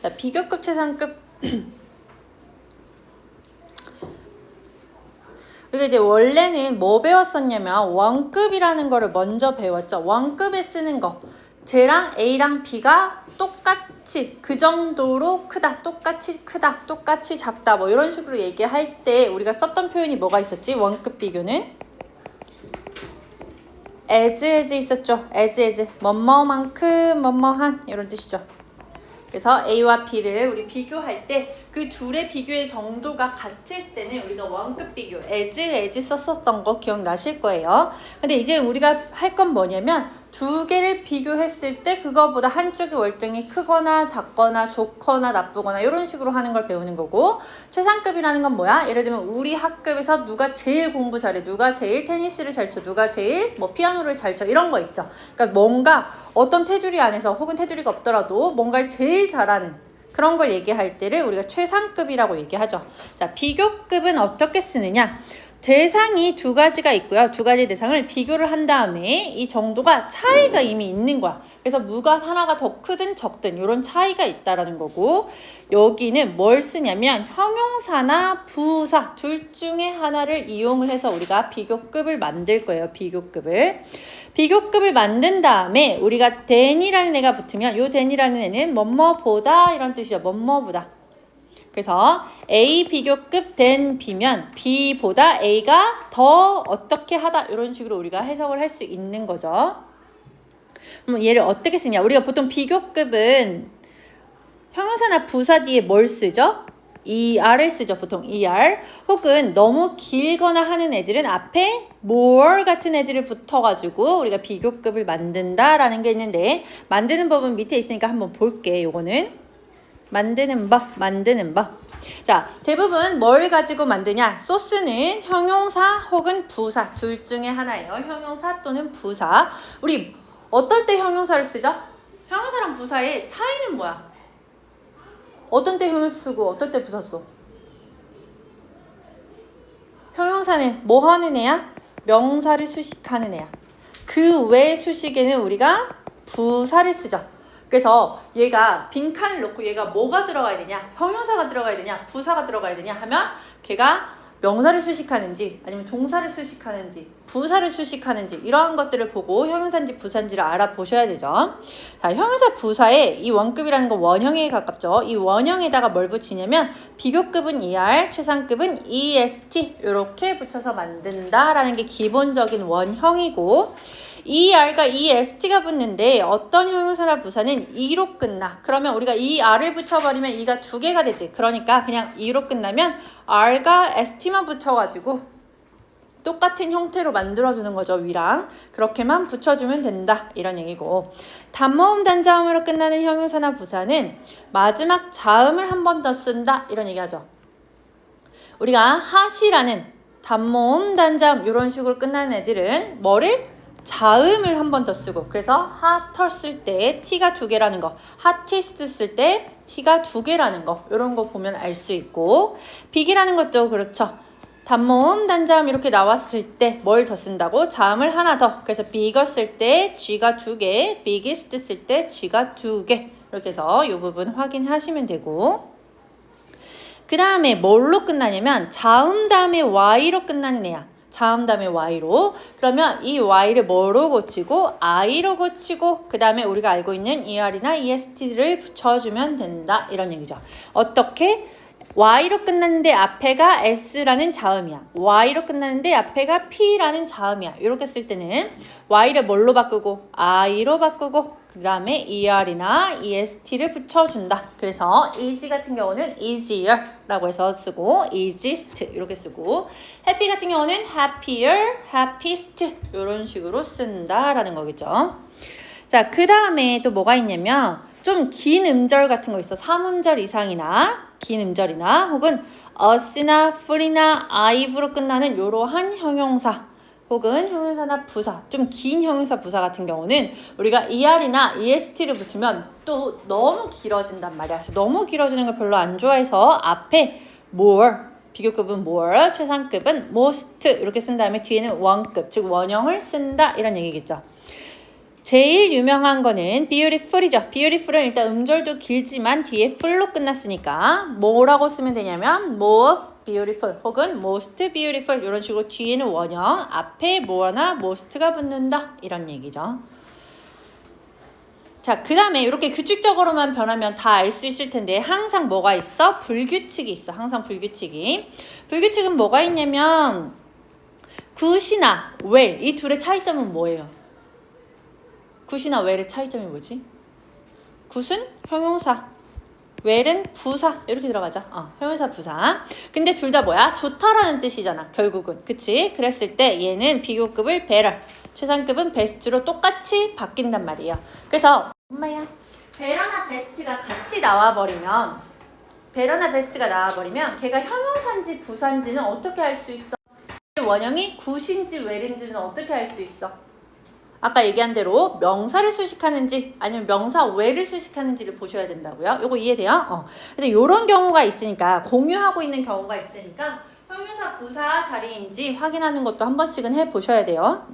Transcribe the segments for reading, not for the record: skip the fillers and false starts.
자, 비교급, 최상급. 우리가 이제 원래는 뭐 배웠었냐면 원급이라는 거를 먼저 배웠죠. 원급에 쓰는 거. 쟤랑 A랑 B가 똑같이 그 정도로 크다, 똑같이 크다, 똑같이 작다 뭐 이런 식으로 얘기할 때 우리가 썼던 표현이 뭐가 있었지? 원급 비교는 as 있었죠. as 뭐뭐만큼 뭐뭐한 이런 뜻이죠. 그래서 A와 B를 우리 비교할 때 그 둘의 비교의 정도가 같을 때는 우리가 원급 비교, as 썼었던 거 기억나실 거예요. 근데 이제 우리가 할 건 뭐냐면 두 개를 비교했을 때 그거보다 한쪽의 월등히 크거나 작거나 좋거나 나쁘거나 이런 식으로 하는 걸 배우는 거고, 최상급이라는 건 뭐야? 예를 들면 우리 학급에서 누가 제일 공부 잘해, 누가 제일 테니스를 잘 쳐, 누가 제일 뭐 피아노를 잘 쳐 이런 거 있죠. 그러니까 뭔가 어떤 테두리 안에서 혹은 테두리가 없더라도 뭔가를 제일 잘하는 그런 걸 얘기할 때를 우리가 최상급이라고 얘기하죠. 자, 비교급은 어떻게 쓰느냐? 대상이 두 가지가 있고요. 두 가지 대상을 비교를 한 다음에 이 정도가 차이가 이미 있는 거야. 그래서 뭐가 하나가 더 크든 적든 이런 차이가 있다라는 거고, 여기는 뭘 쓰냐면 형용사나 부사 둘 중에 하나를 이용을 해서 우리가 비교급을 만들 거예요. 비교급을 만든 다음에 우리가 than이라는 애가 붙으면 요 than이라는 애는 뭐뭐보다 이런 뜻이죠. 뭐뭐보다. 그래서 A 비교급 than B면 B보다 A가 더 어떻게 하다 이런 식으로 우리가 해석을 할 수 있는 거죠. 그럼 얘를 어떻게 쓰냐? 우리가 보통 비교급은 형용사나 부사 뒤에 뭘 쓰죠? ER을 쓰죠. 보통 ER. 혹은 너무 길거나 하는 애들은 앞에 more 같은 애들을 붙어가지고 우리가 비교급을 만든다라는 게 있는데, 만드는 법은 밑에 있으니까 한번 볼게. 요거는 만드는 법. 자, 대부분 뭘 가지고 만드냐? 소스는 형용사 혹은 부사 둘 중에 하나예요. 형용사 또는 부사. 우리 어떨 때 형용사를 쓰죠? 형용사랑 부사의 차이는 뭐야? 어떤 때 형용사 쓰고 어떨 때 부사 써? 형용사는 뭐 하는 애야? 명사를 수식하는 애야. 그 외 수식에는 우리가 부사를 쓰죠. 그래서 얘가 빈칸을 놓고 얘가 뭐가 들어가야 되냐? 형용사가 들어가야 되냐? 부사가 들어가야 되냐? 하면 걔가 명사를 수식하는지 아니면 동사를 수식하는지 부사를 수식하는지 이러한 것들을 보고 형용사인지 부사인지를 알아보셔야 되죠. 자, 형용사 부사에 이 원급이라는 건 원형에 가깝죠. 이 원형에다가 뭘 붙이냐면 비교급은 ER, 최상급은 EST 이렇게 붙여서 만든다라는 게 기본적인 원형이고, ER과 EST가 붙는데 어떤 형용사나 부사는 E로 끝나. 그러면 우리가 ER을 붙여버리면 E가 두 개가 되지. 그러니까 그냥 E로 끝나면 R과 ST만 붙여가지고 똑같은 형태로 만들어주는 거죠. 위랑. 그렇게만 붙여주면 된다. 이런 얘기고, 단모음 단자음으로 끝나는 형용사나 부사는 마지막 자음을 한 번 더 쓴다. 이런 얘기하죠. 우리가 하시라는 단모음 단자음 이런 식으로 끝나는 애들은 뭐를? 자음을 한 번 더 쓰고, 그래서 하터 쓸 때 T가 두 개라는 거, 하티스트 쓸 때 T가 두 개라는 거, 이런 거 보면 알 수 있고, 빅이라는 것도 그렇죠. 단모음 단자음 이렇게 나왔을 때 뭘 더 쓴다고? 자음을 하나 더. 그래서 bigger 쓸 때 G가 두 개, biggest 쓸 때 G가 두 개. 이렇게 해서 이 부분 확인하시면 되고, 그 다음에 뭘로 끝나냐면 자음 다음에 Y로 끝나는 애야. 자음 다음에 Y로. 그러면 이 Y를 뭐로 고치고? I로 고치고, 그 다음에 우리가 알고 있는 ER이나 EST를 붙여주면 된다. 이런 얘기죠. 어떻게? Y로 끝났는데 앞에가 S라는 자음이야. Y로 끝났는데 앞에가 P라는 자음이야. 이렇게 쓸 때는 Y를 뭘로 바꾸고? I로 바꾸고, 그 다음에 ER이나 EST를 붙여준다. 그래서 easy 같은 경우는 easier 라고 해서 쓰고, easiest 이렇게 쓰고, happy 같은 경우는 happier, happiest 이런 식으로 쓴다라는 거겠죠. 자, 그 다음에 또 뭐가 있냐면 좀 긴 음절 같은 거 있어. 3음절 이상이나 긴 음절이나 혹은 us나 for이나 I'로 끝나는 이러한 형용사 혹은 형용사나 부사, 좀 긴 형용사 부사 같은 경우는 우리가 ER이나 EST를 붙이면 또 너무 길어진단 말이야. 그래서 너무 길어지는 걸 별로 안 좋아해서 앞에 more, 비교급은 more, 최상급은 most 이렇게 쓴 다음에 뒤에는 원급, 즉 원형을 쓴다 이런 얘기겠죠. 제일 유명한 거는 beautiful이죠. beautiful은 일단 음절도 길지만 뒤에 ful로 끝났으니까 뭐라고 쓰면 되냐면 more beautiful 혹은 most beautiful 이런 식으로 뒤에는 원형, 앞에 more나 most가 붙는다 이런 얘기죠. 자, 그 다음에 이렇게 규칙적으로만 변하면 다 알 수 있을 텐데 항상 뭐가 있어? 불규칙이 있어. 항상 불규칙이. 불규칙은 뭐가 있냐면 굿이나 well 이 둘의 차이점은 뭐예요? 굿이나 well의 차이점이 뭐지? 굿은 형용사, well은 부사 이렇게 들어가죠. 형용사 부사. 근데 둘 다 뭐야? 좋다라는 뜻이잖아. 결국은. 그치? 그랬을 때 얘는 비교급을 better, 최상급은 best로 똑같이 바뀐단 말이에요. 그래서 엄마야 better나 best가 같이 나와버리면 걔가 형용사인지 부사인지는 어떻게 알 수 있어? 원형이 굿인지 well인지는 어떻게 알 수 있어? 아까 얘기한 대로 명사를 수식하는지 아니면 명사 well을 수식하는지를 보셔야 된다고요. 요거 이해돼요? 그래서 이런 경우가 있으니까 공유하고 있는 경우가 있으니까 형용사 부사 자리인지 확인하는 것도 한 번씩은 해보셔야 돼요.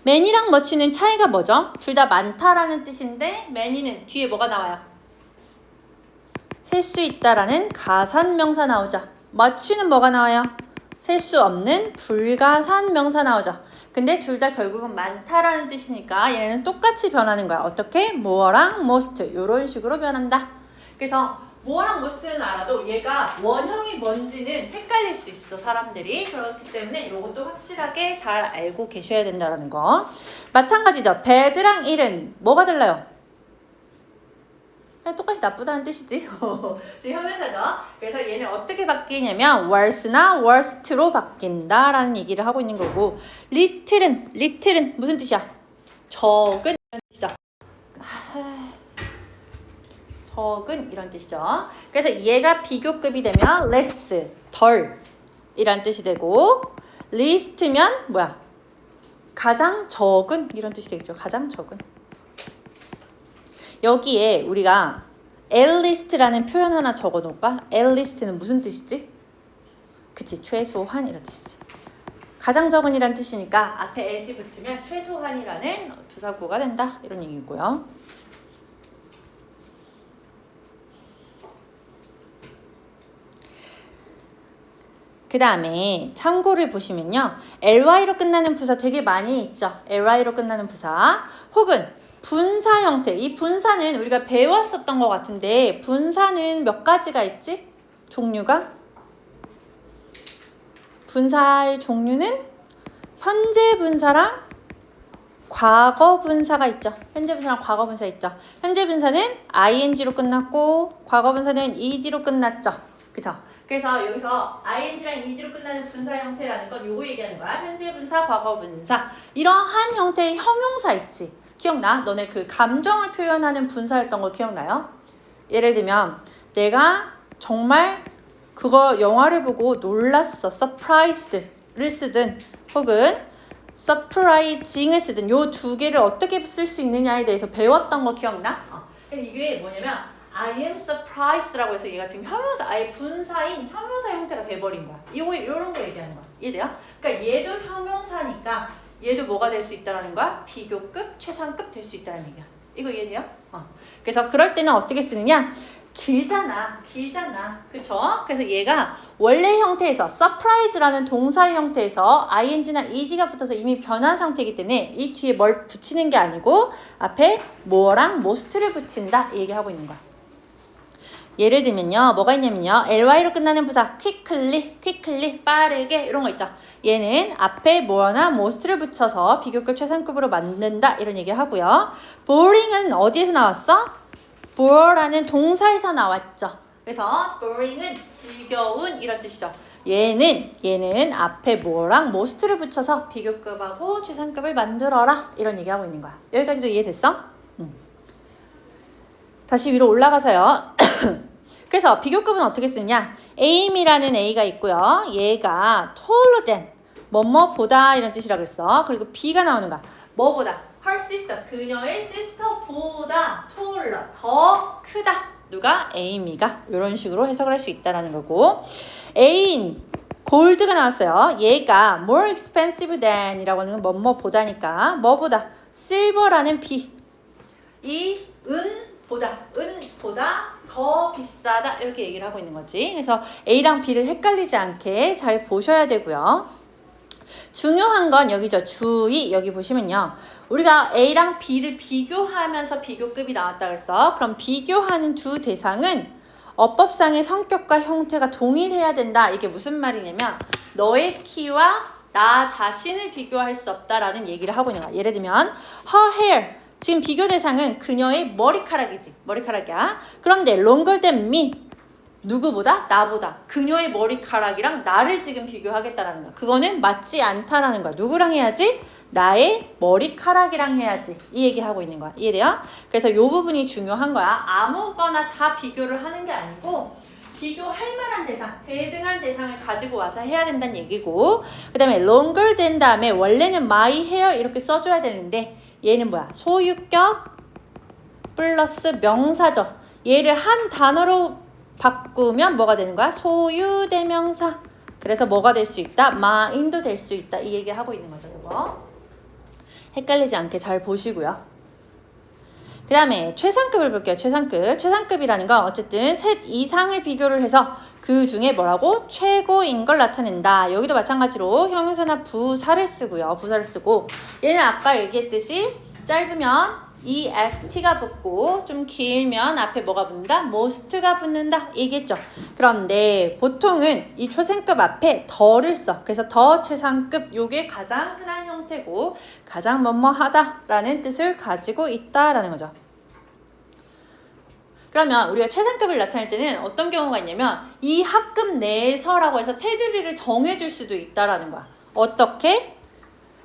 many랑 much는 차이가 뭐죠? 둘 다 많다라는 뜻인데 many는 뒤에 뭐가 나와요? 셀 수 있다라는 가산명사 나오죠. much는 뭐가 나와요? 셀 수 없는 불가산 명사 나오죠. 근데 둘 다 결국은 많다라는 뜻이니까 얘네는 똑같이 변하는 거야. 어떻게? more랑 most 이런 식으로 변한다. 그래서 more랑 most는 알아도 얘가 원형이 뭔지는 헷갈릴 수 있어 사람들이. 그렇기 때문에 이것도 확실하게 잘 알고 계셔야 된다는 거. 마찬가지죠. bad랑 ill은 뭐가 달라요? 그냥 똑같이 나쁘다는 뜻이지. 지금 형용사죠. 그래서 얘는 어떻게 바뀌냐면 worse나 worst로 바뀐다라는 얘기를 하고 있는 거고, little은 무슨 뜻이야? 적은 이런 뜻이죠. 적은 이런 뜻이죠. 그래서 얘가 비교급이 되면 less, 덜 이란 뜻이 되고, least면 뭐야? 가장 적은 이런 뜻이 되겠죠. 가장 적은. 여기에 우리가 at least라는 표현 하나 적어 놓을까? at least는 무슨 뜻이지? 그치, 최소한 이런 뜻이지. 가장 적은이란 뜻이니까 앞에 at이 붙으면 최소한이라는 부사구가 된다 이런 얘기고요. 그 다음에 참고를 보시면요. ly로 끝나는 부사 되게 많이 있죠. ly로 끝나는 부사 혹은 분사 형태. 이 분사는 우리가 배웠었던 것 같은데 분사는 몇 가지가 있지? 종류가? 분사의 종류는 현재 분사랑 과거 분사가 있죠. 현재 분사랑 과거 분사 있죠. 현재 분사는 ing로 끝났고 과거 분사는 ed로 끝났죠. 그쵸? 그래서 여기서 ing랑 ed로 끝나는 분사 형태라는 건 요거 얘기하는 거야. 현재 분사, 과거 분사. 이러한 형태의 형용사 있지. 기억나? 너네 그 감정을 표현하는 분사였던 거 기억나요? 예를 들면 내가 정말 그거 영화를 보고 놀랐어. surprised를 쓰든 혹은 surprising을 쓰든 요 두 개를 어떻게 쓸 수 있느냐에 대해서 배웠던 거 기억나? 이게 뭐냐면 I am surprised라고 해서 얘가 지금 형용사, 아예 분사인 형용사 형태가 돼버린 거야. 요런 거 얘기하는 거야. 이해돼요? 그러니까 얘도 형용사니까 얘도 뭐가 될 수 있다는 거야? 비교급, 최상급 될 수 있다는 얘기야. 이거 이해돼요? 그래서 그럴 때는 어떻게 쓰느냐? 길잖아. 그쵸? 그래서 얘가 원래 형태에서 surprise라는 동사의 형태에서 ing나 ed가 붙어서 이미 변한 상태이기 때문에 이 뒤에 뭘 붙이는 게 아니고 앞에 more랑 most를 붙인다 이 얘기하고 있는 거야. 예를 들면요. 뭐가 있냐면요. ly로 끝나는 부사 quickly, 빠르게 이런 거 있죠. 얘는 앞에 more나 most를 붙여서 비교급 최상급으로 만든다 이런 얘기 하고요. boring은 어디에서 나왔어? bore라는 동사에서 나왔죠. 그래서 boring은 지겨운 이런 뜻이죠. 얘는 앞에 more랑 most를 붙여서 비교급하고 최상급을 만들어라 이런 얘기하고 있는 거야. 여기까지도 이해됐어? 다시 위로 올라가서요. 그래서 비교급은 어떻게 쓰냐? aim이라는 a가 있고요. 얘가 taller than, 뭐뭐보다 이런 뜻이라고 했어. 그리고 b가 나오는 거야. 뭐보다? her sister, 그녀의 sister보다 taller, 더 크다. 누가? amy가. 이런 식으로 해석을 할 수 있다는 거고. ain, gold가 나왔어요. 얘가 more expensive than 이라고 하는 건 뭐뭐보다니까. 뭐보다? silver라는 비. 이 은보다 더 비싸다 이렇게 얘기를 하고 있는 거지. 그래서 A랑 B를 헷갈리지 않게 잘 보셔야 되고요. 중요한 건 여기죠. 주의. 여기 보시면요. 우리가 A랑 B를 비교하면서 비교급이 나왔다 그랬어. 그럼 비교하는 두 대상은 어법상의 성격과 형태가 동일해야 된다. 이게 무슨 말이냐면 너의 키와 나 자신을 비교할 수 없다라는 얘기를 하고 있는 거야. 예를 들면 her hair. 지금 비교 대상은 그녀의 머리카락이지. 머리카락이야. 그런데 longer than me. 누구보다? 나보다. 그녀의 머리카락이랑 나를 지금 비교하겠다라는 거야. 그거는 맞지 않다라는 거야. 누구랑 해야지? 나의 머리카락이랑 해야지. 이 얘기하고 있는 거야. 이해돼요? 그래서 이 부분이 중요한 거야. 아무거나 다 비교를 하는 게 아니고 비교할 만한 대상, 대등한 대상을 가지고 와서 해야 된다는 얘기고, 그 다음에 longer than 다음에 원래는 my hair 이렇게 써줘야 되는데 얘는 뭐야? 소유격 플러스 명사죠. 얘를 한 단어로 바꾸면 뭐가 되는 거야? 소유대명사. 그래서 뭐가 될 수 있다? mine도 될 수 있다. 이 얘기하고 있는 거죠. 이거 헷갈리지 않게 잘 보시고요. 그 다음에 최상급을 볼게요. 최상급. 최상급이라는 건 어쨌든 셋 이상을 비교를 해서 그 중에 뭐라고? 최고인 걸 나타낸다. 여기도 마찬가지로 형용사나 부사를 쓰고요. 부사를 쓰고 얘는 아까 얘기했듯이 짧으면 EST가 붙고 좀 길면 앞에 뭐가 붙는다? MOST가 붙는다. 얘기했죠. 그런데 보통은 이 최상급 앞에 더를 써. 그래서 더 최상급 요게 가장 흔한 형태고 가장 뭐뭐하다라는 뜻을 가지고 있다라는 거죠. 그러면 우리가 최상급을 나타낼 때는 어떤 경우가 있냐면 이 학급 내에서라고 해서 테두리를 정해줄 수도 있다라는 거야. 어떻게?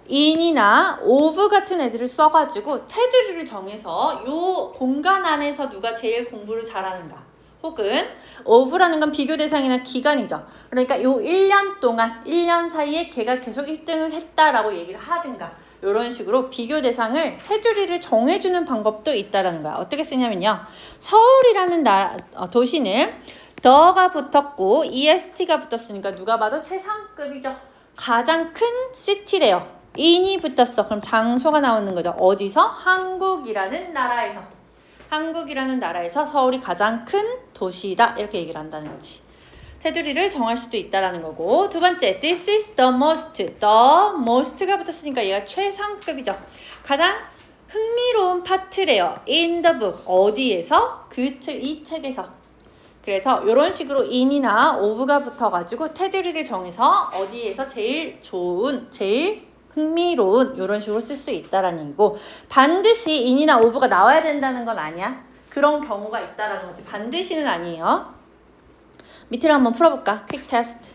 in이나 of 같은 애들을 써가지고 테두리를 정해서 요 공간 안에서 누가 제일 공부를 잘하는가, 혹은 of라는 건 비교 대상이나 기간이죠. 그러니까 요 1년 동안 1년 사이에 걔가 계속 1등을 했다라고 얘기를 하든가 이런 식으로 비교 대상을 테두리를 정해주는 방법도 있다라는 거야. 어떻게 쓰냐면요. 서울이라는 도시는 더가 붙었고 EST가 붙었으니까 누가 봐도 최상급이죠. 가장 큰 시티래요. 인이 붙었어. 그럼 장소가 나오는 거죠. 어디서? 한국이라는 나라에서. 한국이라는 나라에서 서울이 가장 큰 도시다. 이렇게 얘기를 한다는 거지. 테두리를 정할 수도 있다라는 거고. 두 번째, this is the most. the most가 붙었으니까 얘가 최상급이죠. 가장 흥미로운 파트래요. in the book. 어디에서? 이 책에서. 그래서 이런 식으로 in이나 of가 붙어가지고 테두리를 정해서 어디에서 제일 좋은, 제일 흥미로운 이런 식으로 쓸 수 있다라는 얘기고, 반드시 in이나 of가 나와야 된다는 건 아니야. 그런 경우가 있다라는 거지. 반드시는 아니에요. 밑으로 한번 풀어볼까? 퀵 테스트.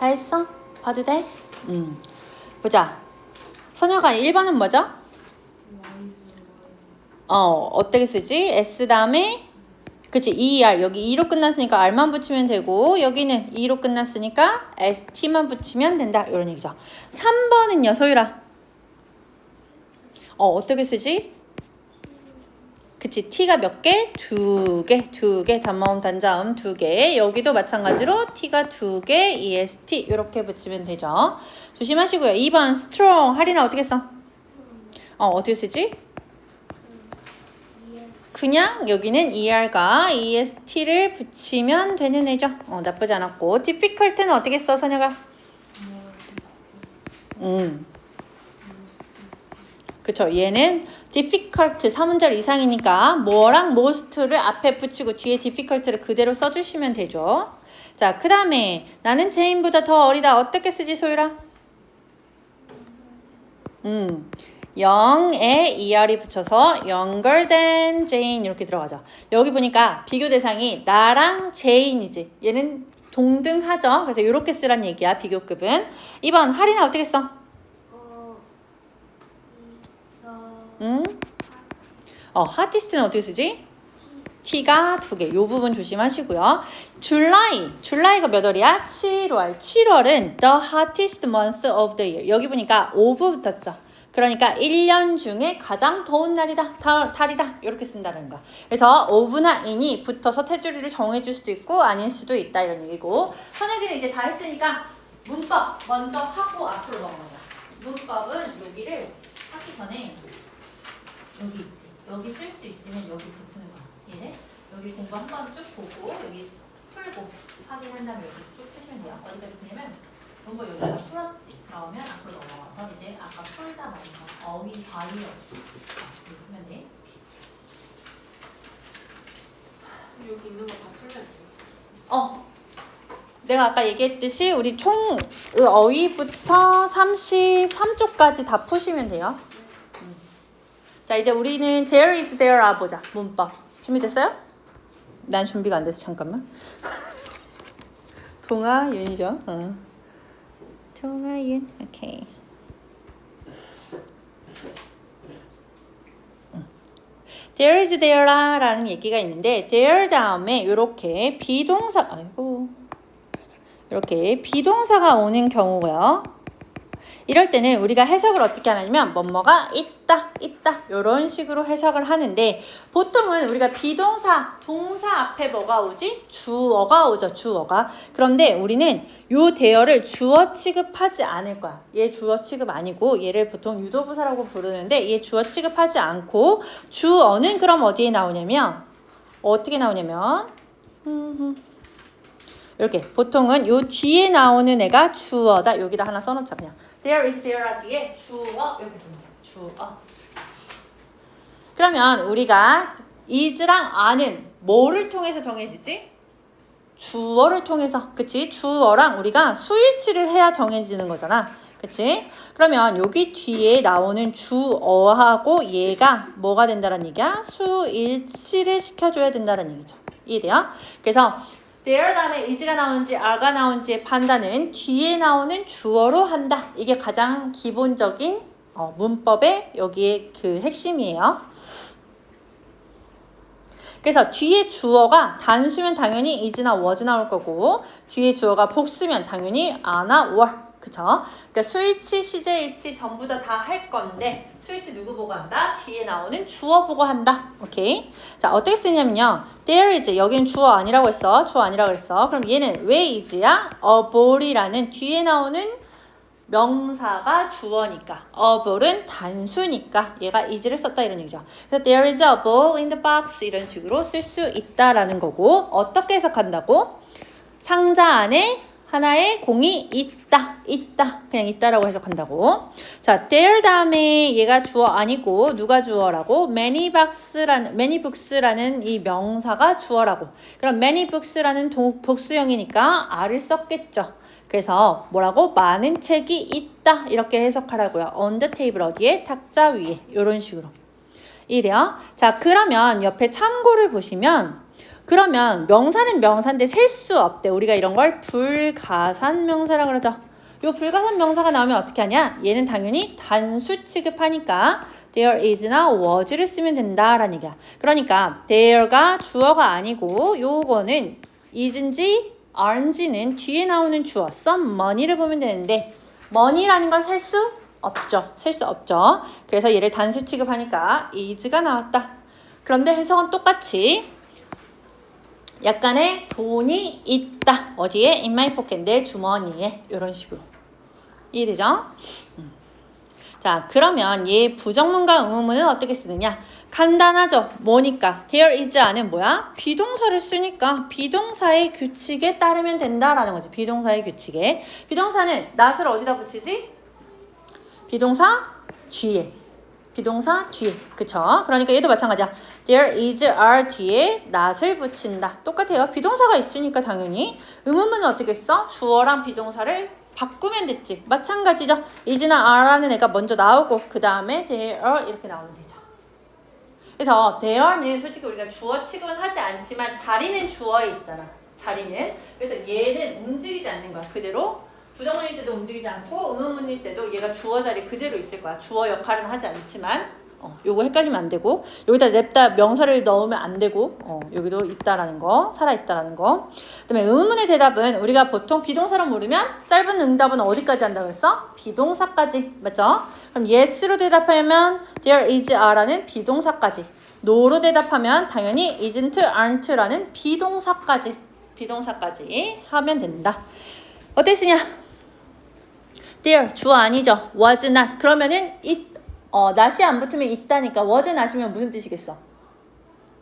다 했어? 봐도 돼? 보자. 선영아 1번은 뭐죠? 어떻게 쓰지? S 다음에 그치, ER. 여기 E로 끝났으니까 R만 붙이면 되고, 여기는 E로 끝났으니까 ST만 붙이면 된다. 이런 얘기죠. 3번은요, 소율아. 어떻게 쓰지? 그치, T가 몇 개? 두 개. 단모음, 단자음 2개. 여기도 마찬가지로 T가 2개, EST. 이렇게 붙이면 되죠. 조심하시고요. 2번, strong. 할인아 어떻게 써? 어떻게 쓰지? 그냥 여기는 ER과 EST를 붙이면 되는 애죠. 나쁘지 않았고. difficult는 어떻게 써, 선영아? 그쵸. 얘는 difficult 3문절 이상이니까 뭐랑 most를 앞에 붙이고 뒤에 difficult를 그대로 써주시면 되죠. 자, 그 다음에 나는 제인보다 더 어리다. 어떻게 쓰지, 소율아? 영에 er이 붙여서 younger than Jane 이렇게 들어가죠. 여기 보니까 비교 대상이 나랑 제인이지. 얘는 동등하죠. 그래서 이렇게 쓰란 얘기야. 비교급은. 2번 할인아 어떻게 써? 하티스트는 어떻게 쓰지? T가 2개. 이 부분 조심하시고요. 줄라이가 몇 월이야? 7월. 7월은 the hottest month of the year. 여기 보니까 of 붙었죠. 그러니까 1년 중에 가장 더운 날이다. 달이다. 이렇게 쓴다는 거. 그래서 of나 in이 붙어서 테두리를 정해줄 수도 있고 아닐 수도 있다. 이런 얘기고. 선혁이는 이제 다 했으니까 문법 먼저 하고 앞으로 넘어가자. 문법은 여기를 하기 전에 여기 있지. 여기 쓸 수 있으면 여기부터 푸는 거야. 얘네 여기 공부 한 번 쭉 보고 여기 풀고 확인한 다음에 여기 쭉 푸시면 돼요. 어디까지 푸냐면 공부 여기서 풀었지. 그러면 앞으로 넘어가서 이제 아까 풀다 말인 거 어휘 바이어 이렇게 푸면 돼. 여기 있는 거 다 풀면 돼요? 내가 아까 얘기했듯이 우리 총 어휘부터 33쪽까지 다 푸시면 돼요. 자 이제 우리는 there is there are 보자. 문법 준비됐어요? 난 준비가 안 돼서 잠깐만. 동아윤이죠. 동아윤 오케이. there is there are 라는 얘기가 있는데 there 다음에 이렇게 비동사 이렇게 비동사가 오는 경우고요. 이럴 때는 우리가 해석을 어떻게 하냐면 뭐뭐가 있다 이런 식으로 해석을 하는데 보통은 우리가 비동사 동사 앞에 뭐가 오지? 주어가 오죠. 주어가. 그런데 우리는 요 대어를 주어 취급하지 않을 거야. 얘 주어 취급 아니고 얘를 보통 유도부사라고 부르는데 얘 주어 취급하지 않고 주어는 그럼 어디에 나오냐면 어떻게 나오냐면 이렇게 보통은 요 뒤에 나오는 애가 주어다. 여기다 하나 써놓자 그냥. There is there are 뒤에 주어 이렇게 쓰는 거야. 주어. 그러면 우리가 is랑 are는 뭐를 통해서 정해지지? 주어를 통해서. 그치? 주어랑 우리가 수일치를 해야 정해지는 거잖아. 그치? 그러면 여기 뒤에 나오는 주어하고 얘가 뭐가 된다는 얘기야? 수일치를 시켜줘야 된다는 얘기죠. 이해돼요? 그래서 there 다음에 is가 나오는지 are가 나오는지의 판단은 뒤에 나오는 주어로 한다. 이게 가장 기본적인 문법의 여기에 그 핵심이에요. 그래서 뒤에 주어가 단수면 당연히 is나 was 나올 거고 뒤에 주어가 복수면 당연히 are나 were. 그쵸? 그러니까 수일치, CJH 전부 다 할 건데 수일치 누구 보고 한다? 뒤에 나오는 주어 보고 한다. 오케이? 자, 어떻게 쓰냐면요. there is 여기는 주어 아니라고 했어. 주어 아니라고 했어. 그럼 얘는 왜 is야? about이라는 뒤에 나오는 명사가 주어니까 about은 단수니까 얘가 is를 썼다 이런 얘기죠. 그래서 there is a ball in the box 이런 식으로 쓸 수 있다라는 거고 어떻게 해석한다고? 상자 안에 하나의 공이 있다 그냥 있다라고 해석한다고. 자, there 다음에 얘가 주어 아니고 누가 주어라고? many books라는 이 명사가 주어라고. 그럼 many books라는 복수형이니까 are를 썼겠죠. 그래서 뭐라고? 많은 책이 있다 이렇게 해석하라고요. on the table 어디에? 탁자 위에 이런 식으로. 이래요. 자, 그러면 옆에 참고를 보시면 그러면 명사는 명사인데 셀 수 없대. 우리가 이런 걸 불가산 명사라고 그러죠. 요 불가산 명사가 나오면 어떻게 하냐? 얘는 당연히 단수 취급하니까 there is나 was를 쓰면 된다라는 얘기야. 그러니까 there가 주어가 아니고 요거는 is인지 aren지는 뒤에 나오는 주어 some money를 보면 되는데 money라는 건 셀 수 없죠. 셀 수 없죠. 그래서 얘를 단수 취급하니까 is가 나왔다. 그런데 해석은 똑같이 약간의 돈이 있다. 어디에? In my pocket. 내 주머니에. 이런 식으로. 이해되죠? 자, 그러면 얘 부정문과 의문문은 어떻게 쓰느냐? 간단하죠? 뭐니까? there is 안은 뭐야? 비동사를 쓰니까 비동사의 규칙에 따르면 된다라는 거지. 비동사의 규칙에. 비동사는 not을 어디다 붙이지? 비동사 뒤에. 비동사 뒤에. 그쵸? 그러니까 얘도 마찬가지야. there is are 뒤에 not을 붙인다. 똑같아요. 비동사가 있으니까 당연히. 의문문은 어떻게 써? 주어랑 비동사를 바꾸면 됐지. 마찬가지죠. is나 are라는 애가 먼저 나오고 그 다음에 there 이렇게 나오면 되죠. 그래서 there는 솔직히 우리가 주어 취급은 하지 않지만 자리는 주어에 있잖아. 자리는. 그래서 얘는 움직이지 않는 거야. 그대로. 부정문일 때도 움직이지 않고 의문문일 때도 얘가 주어 자리 그대로 있을 거야. 주어 역할은 하지 않지만 요거 헷갈리면 안 되고 여기다 냅다 명사를 넣으면 안 되고 여기도 있다라는 거, 살아있다라는 거. 그다음에 의문문의 대답은 우리가 보통 비동사로 물으면 짧은 응답은 어디까지 한다고 했어? 비동사까지. 맞죠? 그럼 yes로 대답하면 there is are라는 비동사까지. no로 대답하면 당연히 isn't, aren't라는 비동사까지 하면 된다. 어떻게 쓰냐? there 주어 아니죠. was not. 그러면은 not이 안 붙으면 있다니까 was not이면 무슨 뜻이겠어?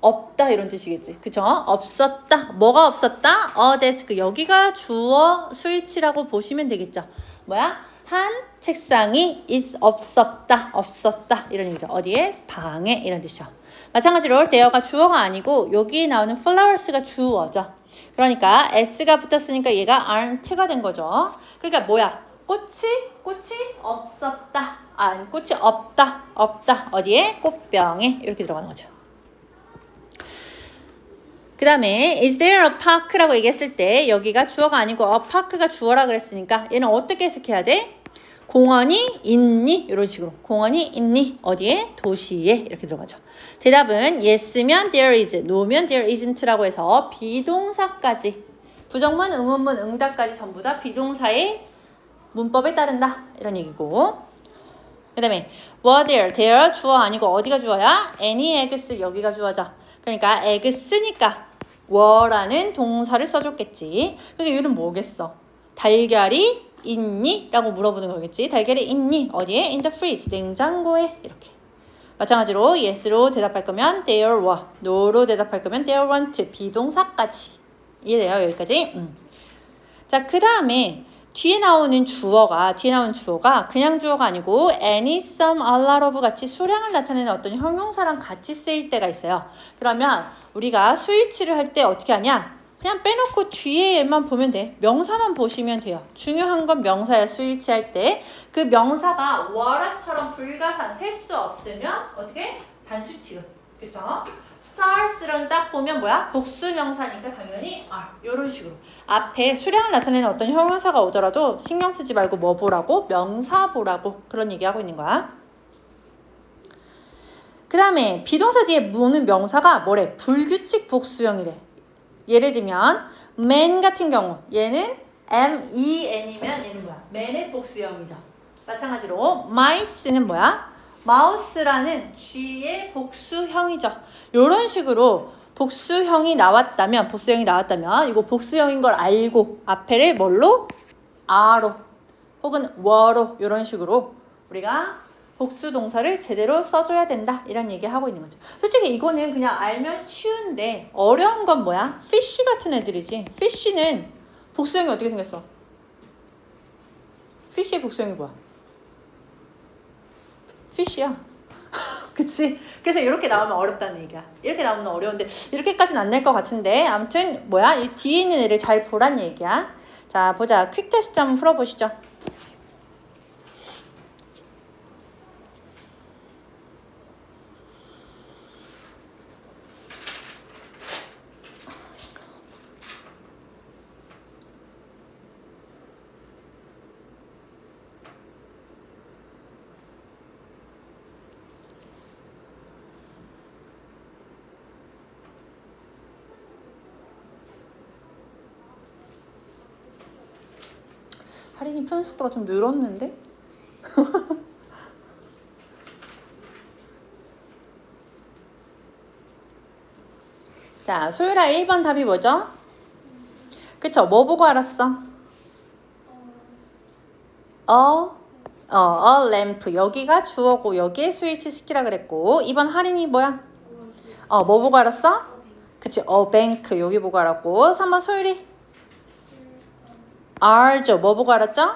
없다 이런 뜻이겠지. 그쵸? 없었다. 뭐가 없었다? desk. 여기가 주어 수일치라고 보시면 되겠죠. 뭐야? 한 책상이 없었다. 이런 얘기죠. 어디에? 방에 이런 뜻이죠. 마찬가지로 there가 주어가 아니고 여기 나오는 flowers가 주어죠. 그러니까 s가 붙었으니까 얘가 aren't가 된 거죠. 그러니까 뭐야? 꽃이 없었다. 꽃이 없다. 어디에? 꽃병에 이렇게 들어가는 거죠. 그 다음에 is there a park라고 얘기했을 때 여기가 주어가 아니고 a park가 주어라 그랬으니까 얘는 어떻게 해석해야 돼? 공원이 있니? 이런 식으로. 공원이 있니? 어디에? 도시에 이렇게 들어가죠. 대답은 yes면 there is, no면 there isn't라고 해서 비동사까지 부정문, 의문문, 응답까지 전부 다 비동사의 문법에 따른다 이런 얘기고. 그 다음에 were there 주어 아니고 어디가 주어야? any eggs 여기가 주어죠. 그러니까 eggs니까 were라는 동사를 써줬겠지. 그러니까 얘는 뭐겠어? 달걀이 있니? 라고 물어보는 거겠지. 달걀이 있니? 어디에? in the fridge 냉장고에 이렇게. 마찬가지로 yes로 대답할 거면 there were, no로 대답할 거면 there weren't 비동사까지. 이해돼요? 여기까지? 자, 그 다음에 뒤에 나오는 주어가 그냥 주어가 아니고 any, some, a lot of 같이 수량을 나타내는 어떤 형용사랑 같이 쓰일 때가 있어요. 그러면 우리가 수일치를 할 때 어떻게 하냐? 그냥 빼놓고 뒤에만 보면 돼. 명사만 보시면 돼요. 중요한 건 명사야. 수일치 할 때 그 명사가 were처럼 불가산 셀 수 없으면 어떻게? 단수 취급. 그쵸? stars는 딱 보면 뭐야? 복수 명사니까 당연히 are. 이런 식으로 앞에 수량을 나타내는 어떤 형용사가 오더라도 신경 쓰지 말고 뭐 보라고? 명사 보라고. 그런 얘기하고 있는 거야. 그 다음에 비동사 뒤에 무는 명사가 뭐래? 불규칙 복수형이래. 예를 들면 man 같은 경우 얘는 M-E-N이면 얘는 뭐야? man의 복수형이죠. 마찬가지로 mice는 뭐야? mouse라는 G의 복수형이죠. 이런 식으로 복수형이 나왔다면 이거 복수형인 걸 알고 앞에를 뭘로? a로 혹은 were로 이런 식으로 우리가 복수 동사를 제대로 써줘야 된다 이런 얘기하고 있는 거죠. 솔직히 이거는 그냥 알면 쉬운데 어려운 건 뭐야? fish 같은 애들이지. fish는 복수형이 어떻게 생겼어? fish의 복수형이 뭐야? fish야. 그치? 그래서 이렇게 나오면 어렵다는 얘기야. 이렇게 나오면 어려운데 이렇게까지는 안 낼 것 같은데 아무튼 뭐야? 이 뒤에 있는 애를 잘 보란 얘기야. 자, 보자. 퀵 테스트 한번 풀어보시죠. 할인이 푸는 속도가 좀 늘었는데? 자, 소율아 1번 답이 뭐죠? 그쵸? 뭐 보고 알았어? a lamp. 여기가 주어고 여기에 스위치 시키라 그랬고 2번 할인이 뭐야? 뭐 보고 알았어? 그치? a bank. 여기 보고 알았고 3번 소율이? R죠. 뭐 보고 알았죠?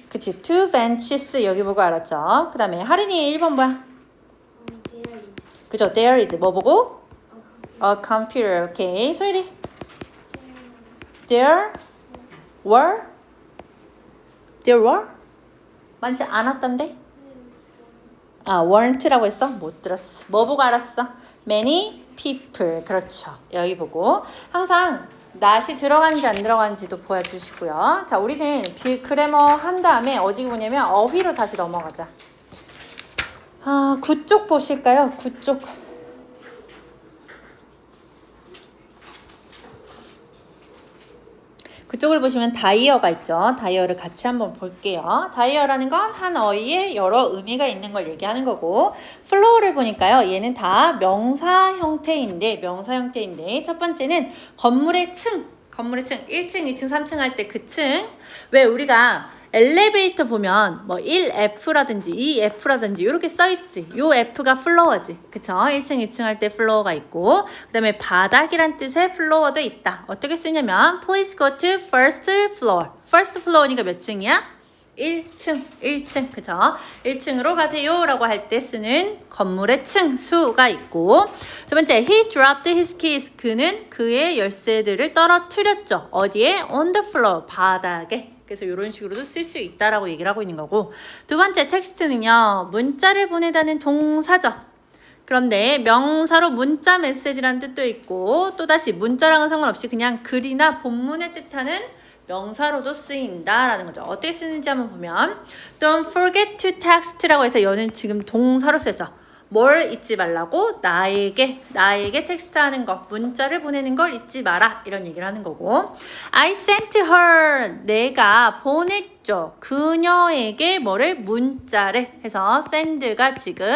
그치? two benches 여기 보고 알았죠? 그 다음에 할인이 1번 뭐야? 그죠? There is 뭐 보고? A computer. 오케이. 소율이? There were There were? 많지 않았던데? weren't라고 했어? 못 들었어. 뭐 보고 알았어? Many people. 그렇죠. 여기 보고 항상 not이 들어간지 안 들어간지도 보여주시고요. 자, 우리는 그래머 한 다음에 어디 보냐면 어휘로 다시 넘어가자. 9쪽 보실까요? 9쪽. 그쪽을 보시면 다이어가 있죠. 다이어를 같이 한번 볼게요. 다이어라는 건 한 어휘에 여러 의미가 있는 걸 얘기하는 거고, 플로어를 보니까요. 얘는 다 명사 형태인데 첫 번째는 건물의 층, 1층, 2층, 3층 할 때 그 층. 왜 우리가 엘리베이터 보면 뭐 1F라든지 2F라든지 이렇게 써있지. 요 F가 플로어지. 그쵸? 1층, 2층 할 때 플로어가 있고, 그 다음에 바닥이란 뜻의 플로어도 있다. 어떻게 쓰냐면 Please go to first floor. first floor니까 몇 층이야? 1층. 그쵸? 1층으로 가세요 라고 할 때 쓰는 건물의 층 수가 있고, 두 번째, He dropped his keys. 그는 그의 열쇠들을 떨어뜨렸죠. 어디에? On the floor. 바닥에. 그래서 이런 식으로도 쓸 수 있다라고 얘기를 하고 있는 거고, 두 번째 텍스트는요, 문자를 보내다는 동사죠. 그런데 명사로 문자 메시지라는 뜻도 있고, 또다시 문자랑은 상관없이 그냥 글이나 본문을 뜻하는 명사로도 쓰인다라는 거죠. 어떻게 쓰는지 한번 보면 Don't forget to text라고 해서 얘는 지금 동사로 쓰였죠. 뭘 잊지 말라고? 나에게 텍스트하는 거, 문자를 보내는 걸 잊지 마라, 이런 얘기를 하는 거고, I sent her, 내가 보냈죠. 그녀에게 뭐를? 문자를 해서 send가 지금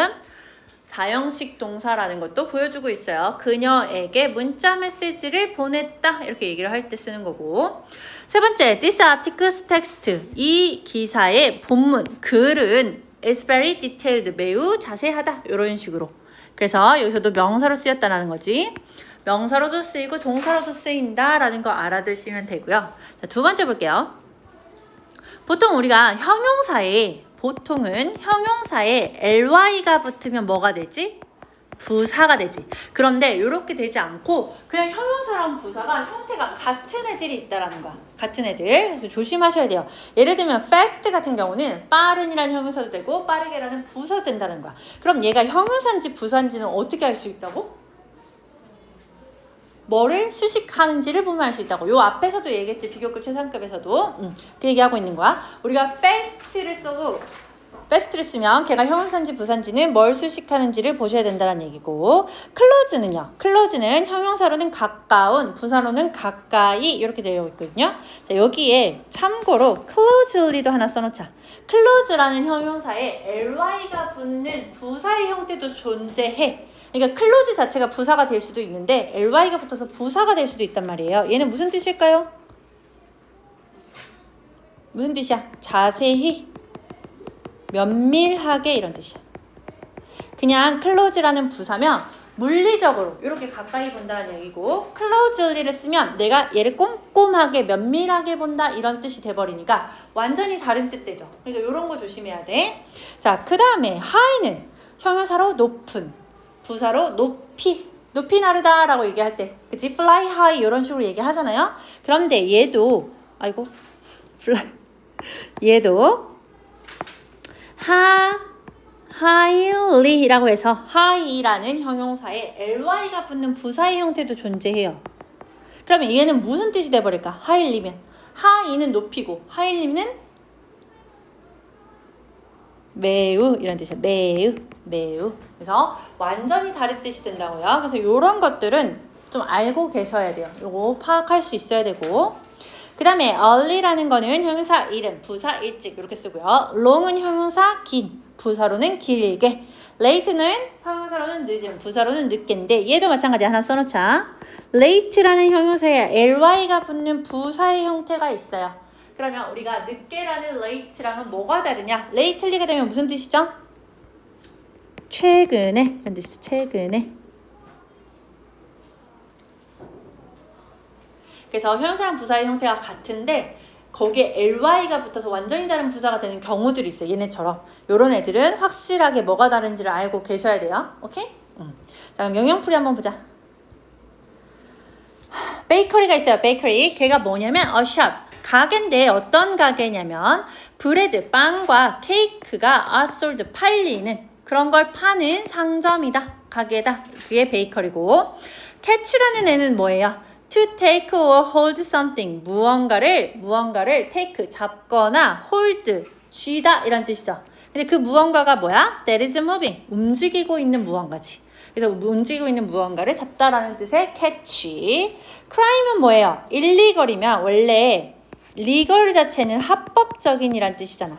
사형식 동사라는 것도 보여주고 있어요. 그녀에게 문자 메시지를 보냈다, 이렇게 얘기를 할 때 쓰는 거고, 세 번째, this article's text, 이 기사의 본문, 글은 is very detailed, 매우 자세하다, 이런 식으로. 그래서 여기서도 명사로 쓰였다는 거지. 명사로도 쓰이고 동사로도 쓰인다라는 거 알아두시면 되고요. 자, 두 번째 볼게요. 보통은 형용사에 ly가 붙으면 뭐가 되지? 부사가 되지. 그런데 이렇게 되지 않고 그냥 형용사랑 부사가 형태가 같은 애들이 있다라는 거야. 같은 애들. 그래서 조심하셔야 돼요. 예를 들면 fast 같은 경우는 빠른이라는 형용사도 되고 빠르게라는 부사도 된다는 거야. 그럼 얘가 형용사인지 부사인지는 어떻게 알 수 있다고? 뭐를 수식하는지를 보면 알 수 있다고. 요 앞에서도 얘기했지. 비교급 최상급에서도 그 얘기하고 있는 거야. 우리가 fast를 쓰면 걔가 형용사인지 부사인지는 뭘 수식하는지를 보셔야 된다는 얘기고, close는 형용사로는 가까운, 부사로는 가까이 이렇게 되어 있거든요. 자, 여기에 참고로 closely도 하나 써놓자. close라는 형용사에 ly가 붙는 부사의 형태도 존재해. 그러니까 close 자체가 부사가 될 수도 있는데 ly가 붙어서 부사가 될 수도 있단 말이에요. 얘는 무슨 뜻일까요? 무슨 뜻이야? 자세히, 면밀하게, 이런 뜻이야. 그냥 close라는 부사면 물리적으로 이렇게 가까이 본다는 얘기고, closely를 쓰면 내가 얘를 꼼꼼하게 면밀하게 본다, 이런 뜻이 돼버리니까 완전히 다른 뜻 되죠. 그러니까 이런 거 조심해야 돼. 자, 그 다음에 high는 형용사로 높은, 부사로 높이 나르다라고 얘기할 때, 그치? fly high 이런 식으로 얘기하잖아요. 그런데 얘도 highly라고 해서 high라는 형용사에 ly가 붙는 부사의 형태도 존재해요. 그러면 얘는 무슨 뜻이 돼버릴까? highly면 high는 높이고 highly는 매우, 이런 뜻이에요. 매우. 그래서 완전히 다른 뜻이 된다고요. 그래서 이런 것들은 좀 알고 계셔야 돼요. 요거 파악할 수 있어야 되고, 그 다음에 early라는 거는 형용사 이름, 부사 일찍 이렇게 쓰고요. long은 형용사 긴, 부사로는 길게. late는 형용사로는 늦은, 부사로는 늦게인데 얘도 마찬가지 하나 써놓자. late라는 형용사에 ly가 붙는 부사의 형태가 있어요. 그러면 우리가 늦게라는 late랑은 뭐가 다르냐? lately가 되면 무슨 뜻이죠? 최근에, 이런 뜻이죠. 최근에. 그래서 형용사랑 부사의 형태가 같은데 거기에 ly가 붙어서 완전히 다른 부사가 되는 경우들이 있어요. 얘네처럼. 요런 애들은 확실하게 뭐가 다른지를 알고 계셔야 돼요. 오케이? 자, 그럼 영영풀이 한번 보자. 베이커리가 있어요. 베이커리. 걔가 뭐냐면 a shop, 가게인데 어떤 가게냐면 브레드, 빵과 케이크가 are sold, 팔리는 그런 걸 파는 상점이다. 가게다. 그게 베이커리고 catch라는 애는 뭐예요? to take or hold something. 무언가를 take, 잡거나 hold, 쥐다 이란 뜻이죠. 근데 그 무언가가 뭐야? That is moving. 움직이고 있는 무언가지. 그래서 움직이고 있는 무언가를 잡다라는 뜻의 catch. crime은 뭐예요? illegal이면 원래 legal 자체는 합법적인이란 뜻이잖아.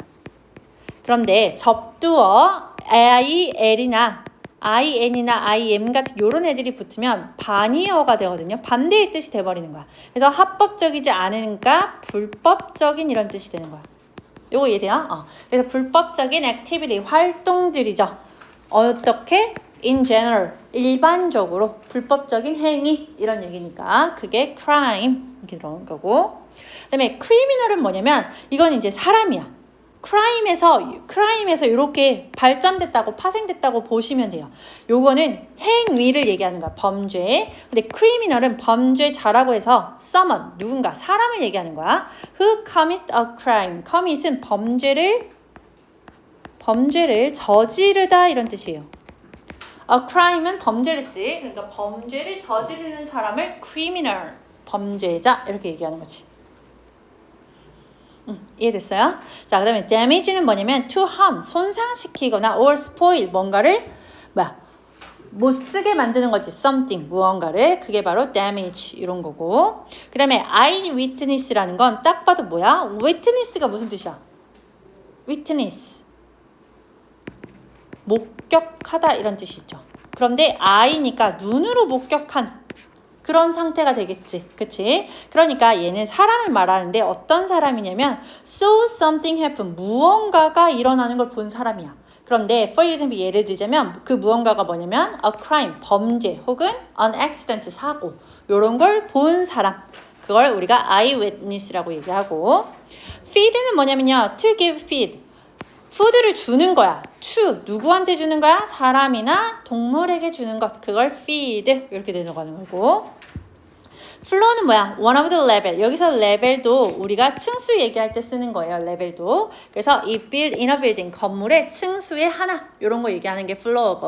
그런데 접두어 IL이나 IN이나 IM 같은 요런 애들이 붙으면 반의어가 되거든요. 반대의 뜻이 돼버리는 거야. 그래서 합법적이지 않으니까 불법적인 이런 뜻이 되는 거야. 요거 이해돼요? 그래서 불법적인 activity, 활동들이죠. 어떻게? In general, 일반적으로 불법적인 행위 이런 얘기니까 그게 crime 이렇게 들어온 거고. 그 다음에 criminal은 뭐냐면 이건 이제 사람이야. 크라임에서 이렇게 발전됐다고 파생됐다고 보시면 돼요. 요거는 행위를 얘기하는 거야. 범죄. 근데 크리미널은 범죄자라고 해서 someone, 누군가, 사람을 얘기하는 거야. Who commit a crime. commit은 범죄를 저지르다 이런 뜻이에요. A crime은 범죄랬지. 그러니까 범죄를 저지르는 사람을 criminal, 범죄자 이렇게 얘기하는 거지. 이해됐어요? 자, 그 다음에 damage는 뭐냐면 to harm, 손상시키거나 or spoil, 뭔가를 못 쓰게 만드는 거지. something, 무언가를. 그게 바로 damage 이런 거고. 그 다음에 eyewitness라는 건 딱 봐도 뭐야? witness가 무슨 뜻이야? witness, 목격하다 이런 뜻이 있죠. 그런데 eye니까 눈으로 목격한 그런 상태가 되겠지. 그치? 그러니까 얘는 사람을 말하는데 어떤 사람이냐면 saw something happen. 무언가가 일어나는 걸 본 사람이야. 그런데 for example 예를 들자면 그 무언가가 뭐냐면 a crime, 범죄 혹은 an accident, 사고 요런 걸 본 사람. 그걸 우리가 eyewitness라고 얘기하고 feed는 뭐냐면요. to give feed. 푸드를 주는 거야. 누구한테 주는 거야? 사람이나 동물에게 주는 것. 그걸 feed 이렇게 되는 거고. flow는 뭐야? one of the level. 여기서 레벨도 우리가 층수 얘기할 때 쓰는 거예요. 레벨도. 그래서 이 build in a building, 건물의 층수의 하나 이런 거 얘기하는 게 flow고.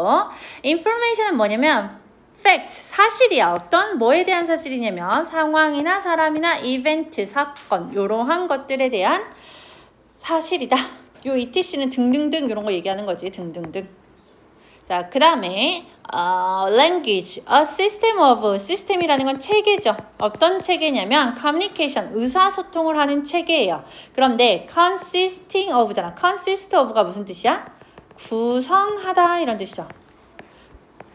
information은 뭐냐면 fact, 사실이야. 어떤 뭐에 대한 사실이냐면 상황이나 사람이나 이벤트, 사건 이러한 것들에 대한 사실이다. 요 ETC는 등등등 이런 거 얘기하는 거지. 등등등. 자, 그 다음에 language, a system of, system이라는 건 체계죠. 어떤 체계냐면 communication, 의사소통을 하는 체계예요. 그런데 consisting of잖아. consist of가 무슨 뜻이야? 구성하다 이런 뜻이죠.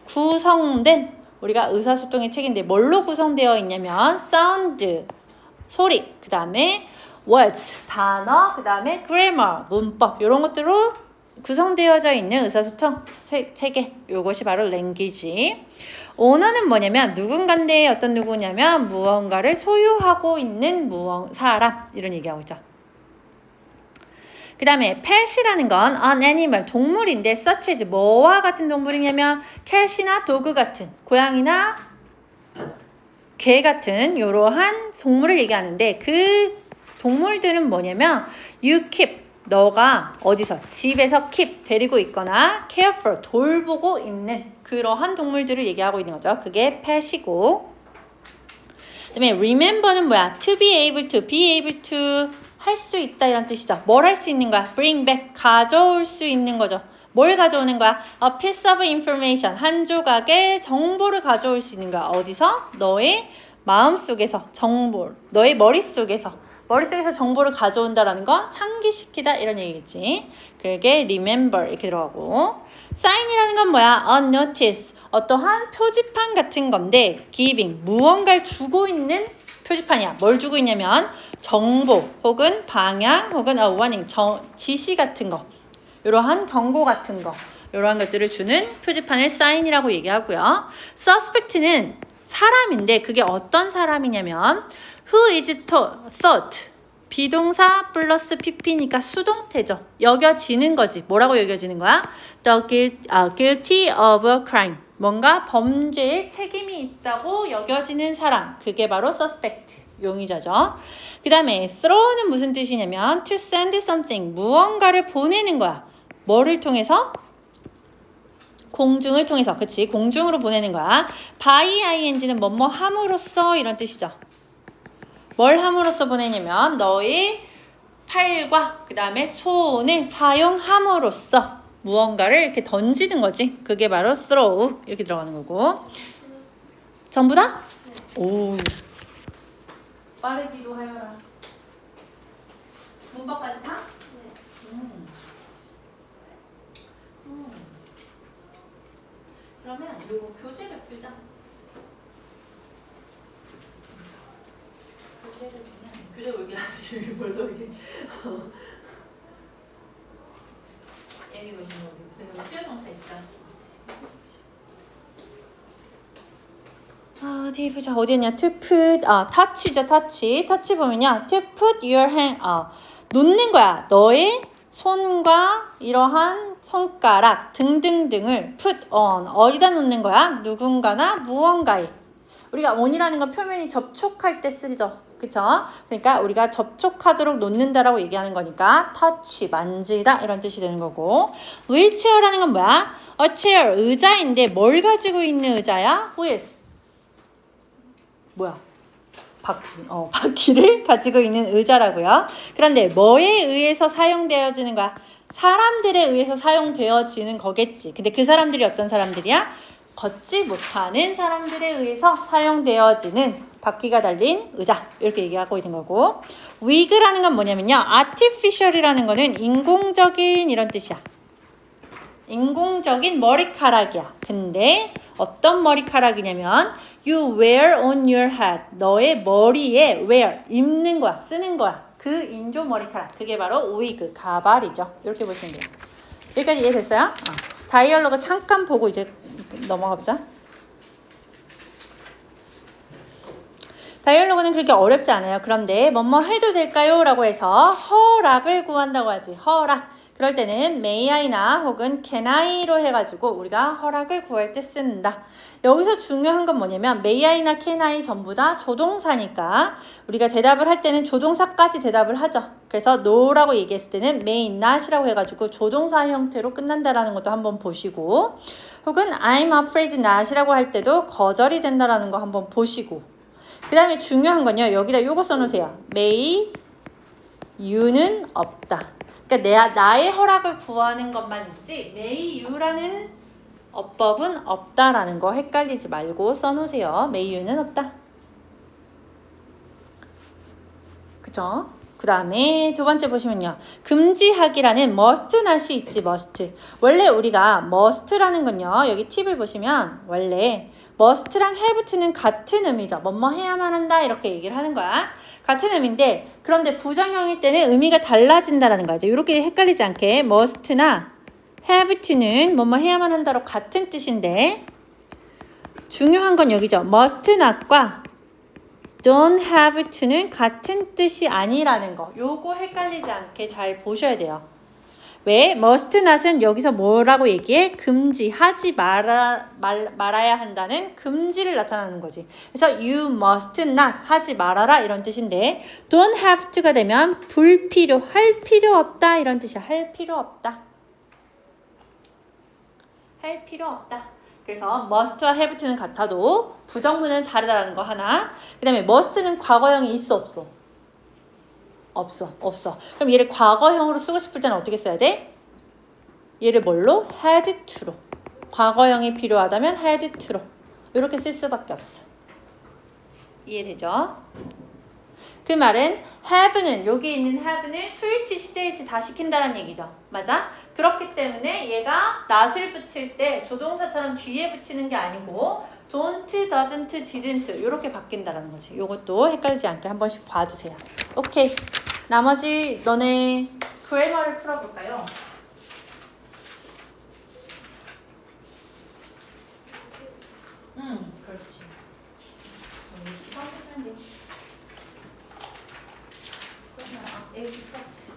구성된 우리가 의사소통의 체계인데 뭘로 구성되어 있냐면 sound, 소리, 그 다음에 words, 단어, 그 다음에 grammar, 문법 이런 것들로 구성되어져 있는 의사소통 체계. 이것이 바로 language. owner는 뭐냐면 누군가인데 어떤 누구냐면 무언가를 소유하고 있는 사람 이런 얘기하고 있죠. 그 다음에 pet이라는 건 an animal, 동물인데 such as 뭐와 같은 동물이냐면 cat이나 도그 같은, 고양이나 개 같은 이러한 동물을 얘기하는데 그 동물들은 뭐냐면 you keep, 너가 어디서 집에서 keep, 데리고 있거나 care for, 돌보고 있는 그러한 동물들을 얘기하고 있는 거죠. 그게 pet이고. 그 다음에 remember는 뭐야? to be able to 할 수 있다 이런 뜻이죠. 뭘 할 수 있는 거야? bring back, 가져올 수 있는 거죠. 뭘 가져오는 거야? a piece of information, 한 조각의 정보를 가져올 수 있는 거야. 어디서? 너의 마음속에서 정보, 너의 머릿속에서 정보를 가져온다라는 건 상기시키다 이런 얘기겠지. 그게 remember 이렇게 들어가고. sign이라는 건 뭐야? a notice, 어떠한 표지판 같은 건데 giving, 무언가를 주고 있는 표지판이야. 뭘 주고 있냐면 정보 혹은 방향 혹은 a warning, 지시 같은 거, 이러한 경고 같은 거, 이러한 것들을 주는 표지판을 sign이라고 얘기하고요. suspect는 사람인데 그게 어떤 사람이냐면 who is thought, 비동사 플러스 pp니까 수동태죠. 여겨지는 거지. 뭐라고 여겨지는 거야? the guilty of a crime, 뭔가 범죄에 책임이 있다고 여겨지는 사람. 그게 바로 suspect. 용의자죠. 그 다음에 throw는 무슨 뜻이냐면 to send something, 무언가를 보내는 거야. 뭐를 통해서? 공중을 통해서. 그치? 공중으로 보내는 거야. by ing는 뭐뭐 함으로써 이런 뜻이죠. 뭘 함으로써 보내냐면 너의 팔과 그 다음에 손을 사용함으로써 무언가를 이렇게 던지는 거지. 그게 바로 throw 이렇게 들어가는 거고. 전부 다? 오, 빠르기도 하여라. 문법까지 다? 그러면 요거 교재를 풀자. 교재를 보면 교재가 여기 아직 벌써 이렇게 애기 보신 거고 그리고 수요동사 있다. 어디 보자. 어디였냐? to put touch죠. touch 보면요. to put your hand 놓는 거야. 너의 손과 이러한 손가락 등등등을 put on 어디다 놓는 거야? 누군가나 무언가에. 우리가 on이라는 건 표면이 접촉할 때 쓰죠. 그쵸? 그러니까 우리가 접촉하도록 놓는다라고 얘기하는 거니까 touch, 만지다 이런 뜻이 되는 거고. wheelchair라는 건 뭐야? a chair, 의자인데 뭘 가지고 있는 의자야? wheels. 뭐야? 바퀴를 가지고 있는 의자라고요. 그런데 뭐에 의해서 사용되어지는 거야? 사람들에 의해서 사용되어지는 거겠지. 근데 그 사람들이 어떤 사람들이야? 걷지 못하는 사람들에 의해서 사용되어지는 바퀴가 달린 의자. 이렇게 얘기하고 있는 거고. wig라는 건 뭐냐면요. artificial이라는 거는 인공적인 이런 뜻이야. 인공적인 머리카락이야. 근데 어떤 머리카락이냐면 you wear on your head. 너의 머리에 wear, 입는 거야. 쓰는 거야. 그 인조 머리카락. 그게 바로 wig, 가발이죠. 이렇게 보시면 돼요. 여기까지 이해됐어요? 다이얼로그 잠깐 보고 이제 넘어가 보자. 다이얼로그는 그렇게 어렵지 않아요. 그런데 뭐뭐 해도 될까요? 라고 해서 허락을 구한다고 하지. 허락. 그럴 때는 may I나 혹은 can I로 해가지고 우리가 허락을 구할 때 쓴다. 여기서 중요한 건 뭐냐면 may I나 can I 전부 다 조동사니까 우리가 대답을 할 때는 조동사까지 대답을 하죠. 그래서 no라고 얘기했을 때는 may not이라고 해가지고 조동사 형태로 끝난다라는 것도 한번 보시고, 혹은 I'm afraid not이라고 할 때도 거절이 된다라는 거 한번 보시고, 그 다음에 중요한 건요. 여기다 요거 써놓으세요. may you는 없다. 그러니까 나의 허락을 구하는 것만 있지 may you라는 어법은 없다라는 거 헷갈리지 말고 써놓으세요. may you는 없다. 그쵸? 그 다음에 두 번째 보시면요. 금지하기라는 must not이 있지. must. 원래 우리가 must라는 건요. 여기 팁을 보시면 원래 must랑 have는 같은 의미죠. 뭐뭐 해야만 한다 이렇게 얘기를 하는 거야. 같은 의미인데 그런데 부정형일 때는 의미가 달라진다라는 거죠. 이렇게 헷갈리지 않게 must나 have to는 뭐뭐 해야만 한다로 같은 뜻인데 중요한 건 여기죠. must not과 don't have to는 같은 뜻이 아니라는 거. 요거 헷갈리지 않게 잘 보셔야 돼요. 왜? must not은 여기서 뭐라고 얘기해? 금지하지 말아야 한다는 금지를 나타나는 거지. 그래서 you must not 하지 말아라 이런 뜻인데 don't have to가 되면 불필요, 할 필요 없다 이런 뜻이야. 할 필요 없다. 할 필요 없다. 그래서 must와 have to는 같아도 부정문은 다르다는 거 하나. 그 다음에 must는 과거형이 있어 없어? 없어. 그럼 얘를 과거형으로 쓰고 싶을 때는 어떻게 써야 돼? 얘를 뭘로? had to로. 과거형이 필요하다면 had to로. 이렇게 쓸 수밖에 없어. 이해되죠? 그 말은 have는 여기 있는 have는 스위치, CH 다 시킨다는 얘기죠. 맞아? 그렇기 때문에 얘가 not을 붙일 때 조동사처럼 뒤에 붙이는 게 아니고 don't, doesn't, didn't 이렇게 바뀐다는 거지. 이것도 헷갈리지 않게 한 번씩 봐주세요. 오케이. 나머지 너네 그래머를 풀어볼까요? 그렇지. 여기 처음 치면 돼. 여기 터치.